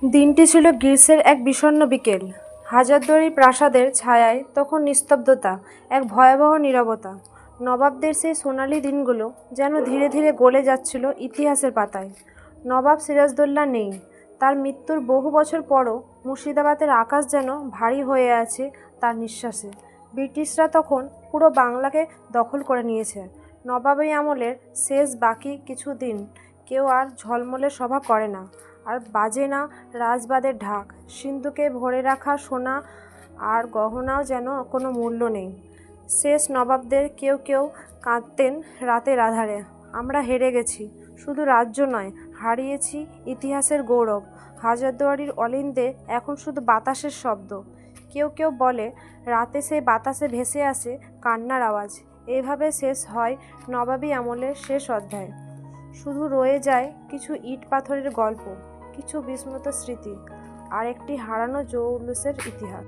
দিনটি ছিল গ্রীষ্মের এক বিষণ্ণ বিকেল। হাজারদুয়ারি প্রাসাদের ছায়ায় তখন নিস্তব্ধতা, এক ভয়াবহ নীরবতা। নবাবদের সেই সোনালি দিনগুলো যেন ধীরে ধীরে গলে যাচ্ছিল ইতিহাসের পাতায়। নবাব সিরাজদৌল্লা নেই। তার মৃত্যুর বহু বছর পরও মুর্শিদাবাদের আকাশ যেন ভারী হয়ে আছে তার নিঃশ্বাসে। ব্রিটিশরা তখন পুরো বাংলাকে দখল করে নিয়েছে। নবাবী আমলের শেষ বাকি কিছু দিন কেউ আর ঝলমলে সভা করে না, আর বাজে না রাজবাদের ঢাক। সিন্ধুকে ভরে রাখা সোনা আর গহনাও যেন কোনো মূল্য নেই। শেষ নবাবদের কেউ কেউ কাঁদতেন রাতের আধারে, আমরা হেরে গেছি, শুধু রাজ্য নয়, হারিয়েছি ইতিহাসের গৌরব। হাজারদুয়ারির অলিন্দে এখন শুধু বাতাসের শব্দ। কেউ কেউ বলে রাতে সেই বাতাসে ভেসে আসে কান্নার আওয়াজ। এইভাবে শেষ হয় নবাবী আমলের শেষ অধ্যায়। শুধু রয়ে যায় কিছু ইট পাথরের গল্প, কিছু বিস্মৃত স্মৃতি, আর একটি হারানো জৌলুসের ইতিহাস।